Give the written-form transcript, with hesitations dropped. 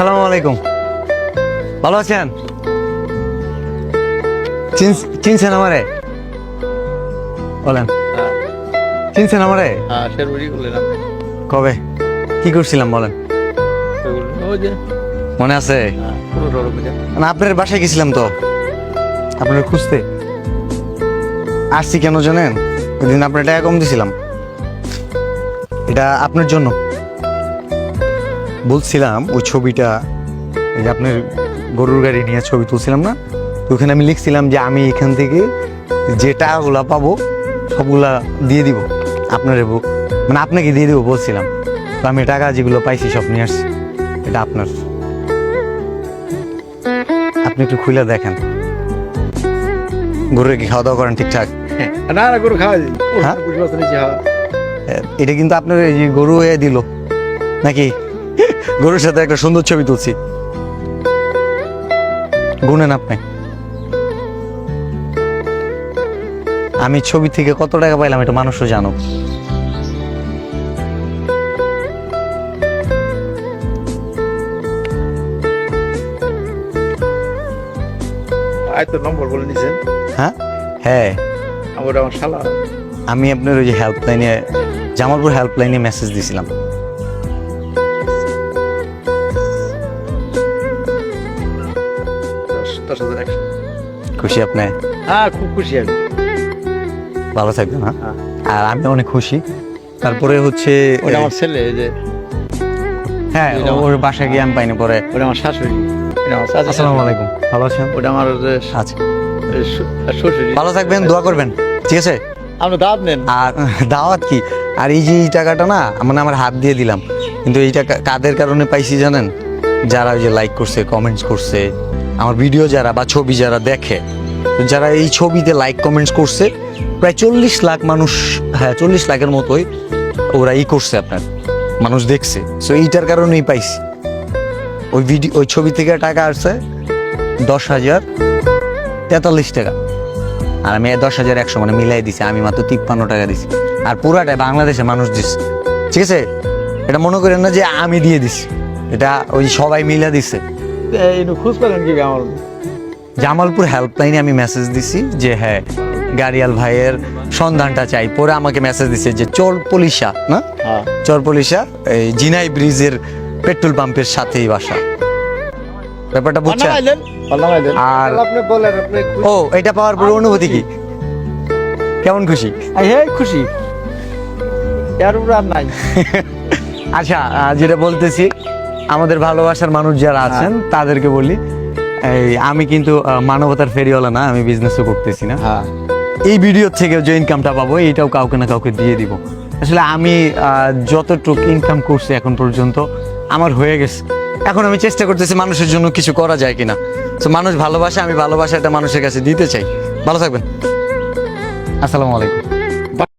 আসসালামু আলাইকুম, ভালো আছেন? চিনছেন আমারে? বলেন, চিনছেন আমারে? কবে কি করছিলাম বলেন, মনে আছে? না, আপনার বাসায় গেছিলাম তো আপনার খুঁজতে। আসছি কেন জানেন? ওই দিন আপনার টাকা কম দিছিলাম, এটা আপনার জন্য বলছিলাম। ওই ছবিটা, এই যে আপনার গরুর গাড়ি নিয়ে ছবি তুলছিলাম না, তো ওখানে আমি লিখছিলাম যে আমি এখান থেকে যে টাকাগুলা পাবো সবগুলা দিয়ে দিব আপনার, মানে আপনাকে দিয়ে দেবো বলছিলাম। তো আমি টাকা যেগুলো পাইছি সব নিয়ে আসছি, এটা আপনার। আপনি একটু খুলে দেখেন, গরুর কি খাওয়া দাওয়া করেন ঠিকঠাক? না না, গরু খাওয়া যায়। হ্যাঁ? হ্যাঁ। এটা কিন্তু আপনার এই যে গরু হয়ে দিল নাকি? গরুর সাথে একটা সুন্দর ছবি তুলছি, গুনেন আপনি। আমি ছবি থেকে কত টাকা পাইলাম এটা মানুষও জানো। আয় তো নম্বর বলে নিছেন। হ্যাঁ হ্যাঁ, আমার শালা। আমি আপনার ওই যে হেল্পলাইনে, জামালপুর হেল্পলাইনে মেসেজ দিয়েছিলাম। খুশি আপনি? হ্যাঁ, খুব খুশি আমি। ভালো থাকবেন। হ্যাঁ, হ্যাঁ। আর আমি অনেক খুশি। তারপরে হচ্ছে ওটা আমার ছেলে, এই যে হ্যাঁ, ওর বাসায় গিয়ে আমি পাইনি পরে। ওটা আমার শাশুড়ি। এটা আমার চাচা। আসসালামু আলাইকুম, ভালো আছেন? ওটা আমার আচ্ছা, শ্বশুরি। ভালো থাকবেন, দোয়া করবেন, ঠিক আছে? আপনি দাঁত নেন। আর দাওয়াত কি, আর এই যে এই টাকাটা না, মানে আমার হাত দিয়ে দিলাম, কিন্তু এই টাকা কাদের কারণে পাইছি জানেন? যারা ওই যে লাইক করছে, কমেন্টস করছে, আমার ভিডিও যারা বা ছবি যারা দেখে, তো যারা এই ছবিতে লাইক কমেন্টস করছে, প্রায় 40 লাখ মানুষ, হ্যাঁ 40 লাখের মতোই ওরা করছে, আপনার মানুষ দেখছে। সো এইটার কারণেই পাইছি। ওই ভিডিও, ওই ছবি থেকে টাকা আসছে 10,043 টাকা, আর আমি 10,100 মানে মিলাই দিছি। আমি মাত্র 53 টাকা দিছি, আর পুরাটাই বাংলাদেশে মানুষ দিচ্ছে, ঠিক আছে? এটা মনে করেন না যে আমি দিয়ে দিছি, এটা ওই সবাই মিলা দিছে। খোঁজ পেলেন কি আমার? জামালপুর হেল্পলাইনে আমি মেসেজ দিছি যে হ্যাঁ গাড়িয়াল ভাইয়ের সন্ধানটা চাই। পরে আমাকে মেসেজ দিছে যে চরপলিশা, না হ্যাঁ, চরপলিশা, এই জিনাই ব্রিজের পেট্রোল পাম্পের সাথেই বাসা। ব্যাপারটা বুঝছেন? আর আপনি বলেন, আপনি ও, এটা পাওয়ার পরে অনুভূতি কি, কেমন খুশি? হ্যাঁ খুশি, এর উপর আর নাই। আচ্ছা, যেটা বলতেছি, আমাদের ভালোবাসার মানুষ যারা আছেন তাদেরকে বলি, এই আমি কিন্তু মানবতার ফেরিওয়ালা না, আমি বিজনেসও করতেছি না। হ্যাঁ, এই ভিডিও থেকে যে ইনকামটা পাবো এইটাও কাউকে না কাউকে দিয়ে দিব। আসলে আমি যতটুকু ইনকাম করছি এখন পর্যন্ত আমার হয়ে গেছে। এখন আমি চেষ্টা করতেছি মানুষের জন্য কিছু করা যায় কিনা। তো মানুষ ভালোবাসে, আমি ভালোবাসাটা মানুষের কাছে দিতে চাই। ভালো থাকবেন, আসসালামু আলাইকুম।